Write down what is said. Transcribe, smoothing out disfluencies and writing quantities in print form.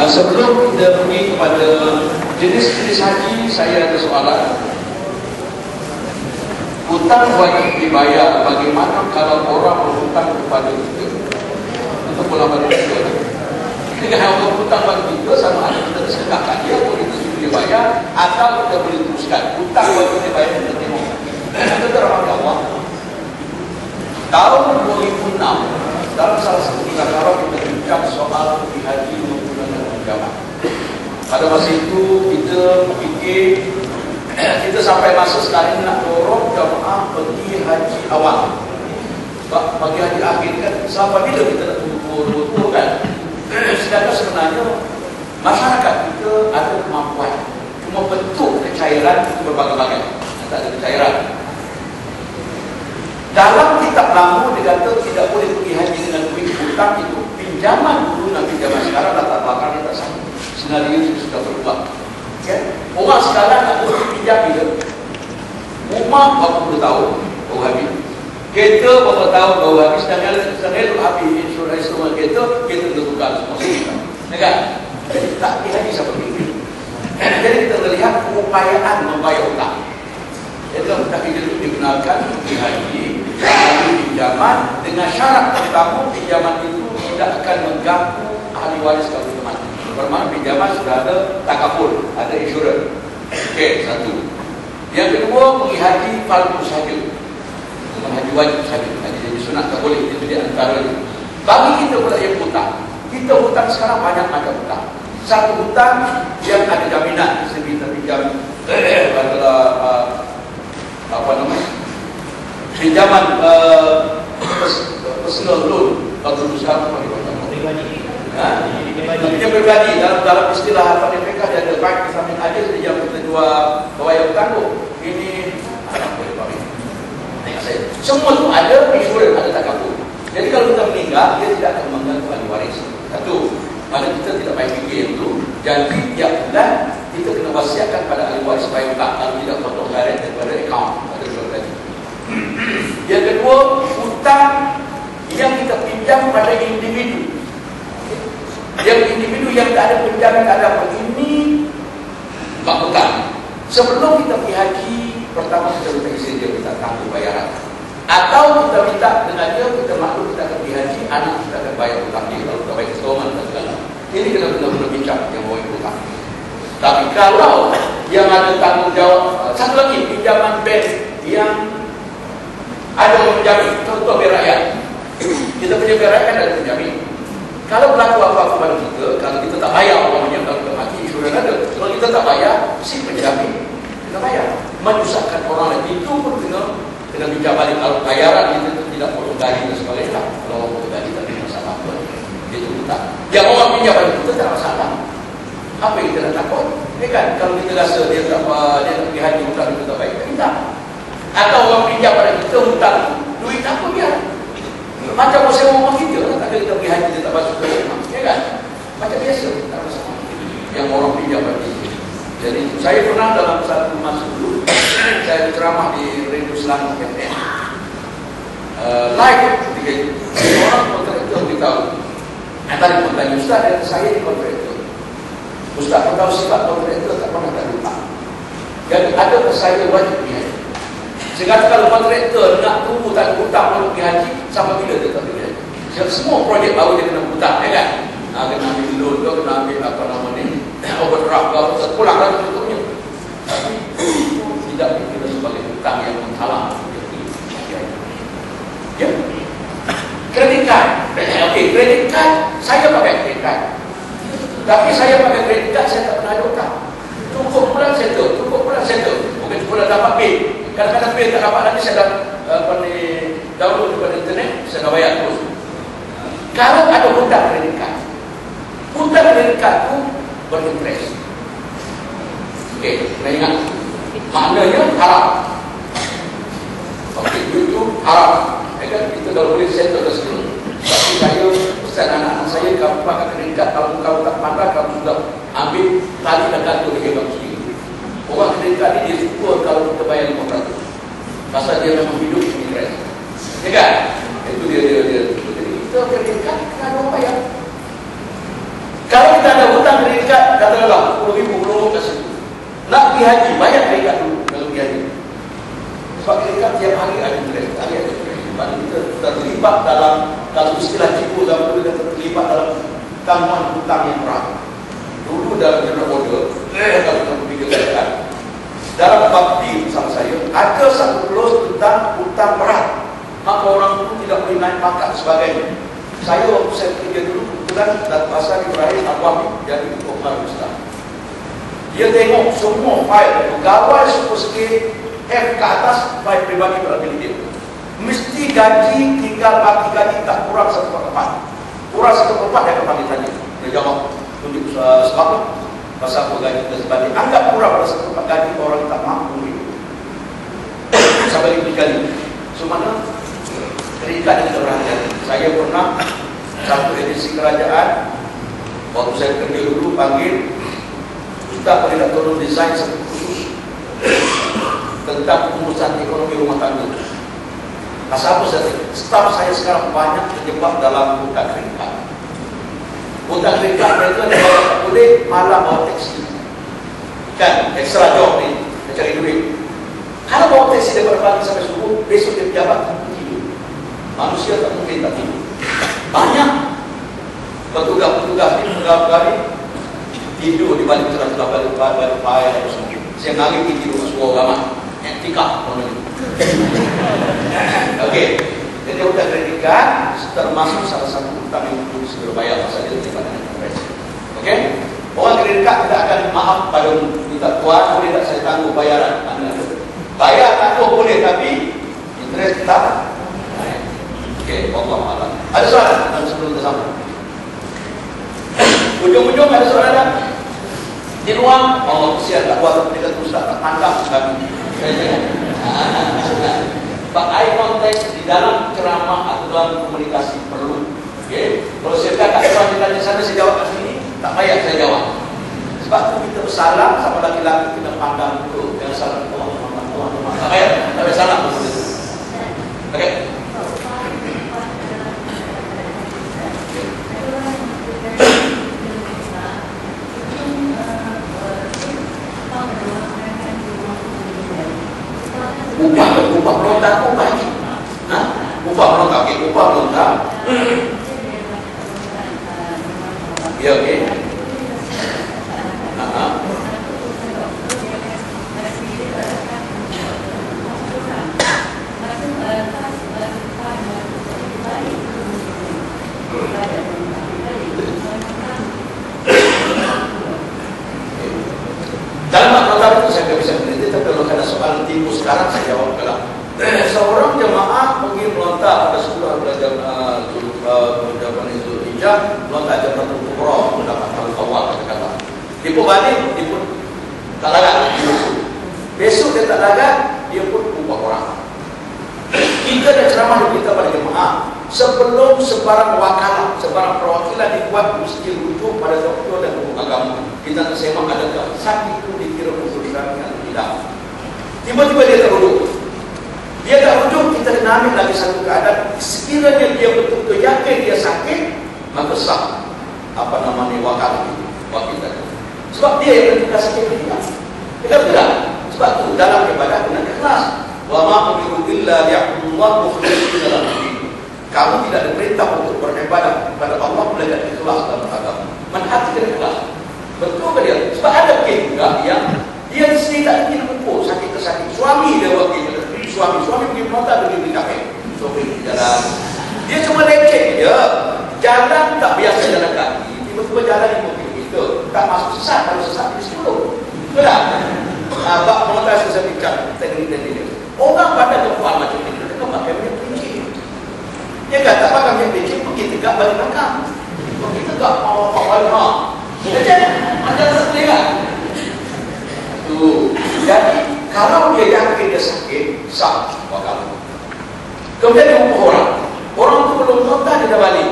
Sebelum kita pergi kepada jenis-jenis haji, saya ada soalan. Hutang wajib dibayar. Bagaimana kalau orang berhutang kepada kita untuk pulang balik kita? Dengan orang berhutang kepada kita, sama ada kita sedekahkan dia, boleh kita suruh dia bayar, atau kita boleh teruskan. Hutang wajib dibayar, kita tengok. Kita terang Allah. Tahun 2006, dalam salah satu perkara kita bincang soal pergi haji menggunakan pinjaman. Pada masa itu kita fikir kita sampai masa sekarang nak dorong jamaah pergi haji awal. Bagi haji akhir kan sampai bila kita nak tunggu kan? Sedangkan sebenarnya masyarakat kita ada kemampuan. Cuma bentuk kecairan itu berbagai-bagai. Tak ada kecairan. Dalam kitab lama dia kata tidak boleh pergi haji dengan duit hutang itu. Pinjaman dulu dan pinjaman sekarang latar belakangnya tak sama. Senario itu sudah berubah. Okay? Orang sekarang nak pergi pinjam bila? Rumah berapa puluh tahun baru habis. Kereta berapa tahun baru habis. Sedangkan habis insurans kereta, kita dah tukar semua semua. Kan? Jadi tak pergi haji sampai pergi. Jadi kita melihat keupayaan membayar hutang. Jadi kalau kita digunakan pergi haji, pinjaman dengan syarat pertama pinjaman itu tidak akan mengganggu ahli waris kalau kita mati. Bermakna pinjaman sudah ada takaful, ada insurans. Okey, satu. Yang kedua, pergi haji fardu saja. Bukan haji wajib saja. Haji jadi sunat tak boleh. Itu dia antaranya. Bagi kita pula yang hutang. Kita hutang sekarang banyak macam hutang. Satu hutang yang ada jaminan. Seperti kita pinjam adalah apa namanya? Pinjaman personal loan bagi usaha pribadi. Dia pribadi dalam istilah apa dia mereka dia ada bank sambil ada yang kita jual bayar tangguh. Ini apa boleh bagi? Semua tu ada insurans, ada takaful. Jadi kalau kita meninggal, dia tidak akan mengganggu ahli waris. Satu, mana kita tidak main fikir itu. Jadi tiap bulan kita kena wasiatkan pada ahli waris supaya tak kalau tidak potong garet daripada akaun pada jual tadi. Yang kedua, hutang yang kita pinjam pada individu. Yang individu yang tak ada penjamin, tak ada apa, ini bak hutang. Sebelum kita pergi haji, pertama kita minta izin dia, kita tangguh bayaran. Atau kita minta dengan dia, kita maklum kita akan pergi haji, anak kita akan bayar hutang dia. Kalau kita bayar installment dan segala. Ini kita benar-benar bincang yang mau hutang. Tapi kalau yang ada tanggungjawab, satu lagi, pinjaman bank yang ada orang penjamin, contoh biar rakyat. Kita punya biar rakyat ada penjamin. Kalau berlaku apa-apa pada kita, kalau kita tak bayar orangnya, kalau kita mati, insurans ada. Kalau kita tak bayar, si penjamin kita bayar. Menyusahkan orang lain, itu pun kena bincang balik. Kalau bayaran kita tidak potong gaji dan sebagainya. Kalau orang potong gaji tak ada masalah apa. Itu kita. Yang orang pinjam pada kita tak ada masalah. Apa yang kita nak takut? Ini kan, kalau kita rasa dia tak dia nak pergi haji, hutang kita tak baik, kita minta. Atau orang pinjam pada kita hutang, duit apa dia? Macam musim rumah kita, tak ada kita pergi haji, dia tak basuh ke rumah, ya kan? Macam biasa, tak ada masalah. Yang orang pinjam pada kita. Jadi saya pernah dalam satu masa dulu, saya ceramah di Radio Selangor FM. Live ketika itu, orang kontraktor beritahu. Tadi pun tanya Ustaz, dan saya di kontraktor. Ustaz pun tahu sifat kontraktor tak pernah tak lupa. Jadi ada saya wajib pergi haji. Sehingga kalau kontraktor nak tunggu tak hutang untuk pergi haji, sampai bila dia tak pergi haji? Semua projek baru dia kena hutang, ya kan? Kena ambil loan tu, kena ambil apa nama ni, overdraft tu, pulang lagi tutupnya. Tapi itu tidak dikira sebagai hutang yang menghalang dia pergi haji. Ya? Kredit card. Okey, kredit card, saya pakai kredit card. Tapi saya pakai kredit card, saya tak pernah ada hutang. Cukup bulan settle, cukup bulan settle. Mungkin bulan dapat bil. Kadang-kadang bil tak dapat lagi, saya dah download daripada internet, saya dah bayar terus. Kalau ada hutang kredit card, hutang kredit card itu berinterest. Okey, kena ingat. Maknanya haram. Okey, itu haram. Kita kalau boleh settle ke situ. Tapi saya pesan anak-anak saya, kamu pakai kredit card, kalau tak pandai, kamu sudah ambil tali dan kantor dia bagus sendiri. Orang kredit card ini dia suka kalau kita bayar 5%. Pasal dia memang hidup interest. Ya kan? Itu dia. Jadi kita kredit card dalam 10,000 belum kasih. Nak pergi haji, bayar terikat dulu kalau pergi haji. Sebab terikat tiap hari ada interest, hari ada interest. Sebab kita terlibat dalam, kalau istilah cikgu zaman dulu, kita terlibat dalam tanggungan hutang yang berat. Dulu dalam general order, kalau kita berfikirkan, dalam bakti bersama saya, ada satu clause tentang hutang berat. Maka orang itu tidak boleh naik pangkat sebagainya. Saya waktu saya kerja dulu, kebetulan Datuk Hassan Ibrahim Abwami jadi Ketua Ustaz. Dia tengok semua file, pegawai superskip F ke atas, file pribadi pada milik dia. Mesti gaji, tinggal bagi gaji tak kurang 1/4. Kurang 1/4 dia akan panggil tanya. Dia jawab, tunjuk sebab apa? Pasal apa gaji kita sebagainya. Anggap kurang pada 1/4 gaji orang tak mampu hidup. Sampai 5 kali. So mana? Terikat yang kita berhati-hati. Saya pernah satu edisi kerajaan, waktu saya kerja dulu panggil Ustaz boleh nak tolong desain satu khusus tentang pengurusan ekonomi rumah tangga. Pasal apa saya? Staf saya sekarang banyak terjebak dalam hutang kredit. Hutang kredit mereka dia bayar tak boleh, malah bawa teksi. Kan, extra job ni, dia cari duit. Kalau bawa teksi daripada pagi sampai subuh, besok dia pejabat tidur. Manusia tak mungkin tak tidur. Banyak petugas-petugas ni, pegawai ni tidur di balik celah-celah balik payah atau semua. Siang hari ni tidur semua agama. Etika. Okey. Jadi hutang kredit termasuk salah satu hutang yang perlu segera bayar pasal dia daripada interest. Okey. Orang kredit tidak akan maaf pada minta tuan boleh tak saya tangguh bayaran anda. Bayar tangguh boleh tapi interest tak. Okey, Allah Allah. Ada soalan sebelum kita sambung? Ujung-ujung ada soalan tak? Di luar, Allah kesian tak buat dekat ustaz tak pandang kami. Pak eye contact di dalam ceramah atau dalam komunikasi perlu. Okey. Kalau saya kata kalau ditanya sana saya jawab kat sini, tak payah saya jawab. Sebab tu kita bersalam sama laki-laki kita pandang dulu, jangan salam Allah. Tak payah, tak payah salam. Okey. Upah melontar, upah ini. Upah melontar, okey, upah melontar. Ya, okey. Dalam maklumat itu saya tidak bisa berhenti, tapi kalau ada soalan tipu sekarang saya jawab kalau seorang jemaah pergi melontar pada sekolah belajar Zulhijjah, melontar Jamratul Kubra mendapat al-Qawwal kata-kata. Dia pun balik, dia pun tak lagat. Besok dia tak lagat, dia pun ubah orang. Kita dah ceramah kita pada jemaah sebelum sebarang wakalah, sebarang perwakilan dibuat mesti rujuk pada doktor dan guru agama. Kita nak semak adakah sakit itu dikira unsur syar'i atau tidak. Tiba-tiba dia tak rujuk. Dia tak rujuk, kita kena ambil lagi satu keadaan. Sekiranya dia betul-betul yakin dia sakit, maka sah apa namanya wakalah itu, wakil tadi. Sebab dia yang menentukan sakit itu tidak. Tidak. Sebab itu dalam ibadah kena ikhlas. Wa ma umiru illa liya'budullah mukhlishina lahu. Kamu tidak diperintah untuk beribadah kepada Allah belajar ikhlas dalam agama. Menhatikan ikhlas. Betul ke dia? Sebab ada kes juga yang dia sendiri tak ingin mengukur sakit ke sakit. Suami dia wakil, suami pergi melontar pergi beli kafe. Suami jalan. Dia cuma leceh je. Jalan tak biasa jalan kaki. Tiba-tiba jalan 5 km. Tak masuk sesat. Kalau sesat di 10. Betul tak? Bak melontar saya bincang teknik-teknik dia. Orang pada kekuatan macam ini, dia pakai minyak kelinci. Dia kata pakai minyak kelinci, pergi tegak balik belakang. Pergi tegak, awal-awal. Jadi, ada satu kan? Jadi, kalau dia yakin dia sakit, sah wakal. Kemudian dia umpah orang. Orang itu belum nonton, dia dah balik.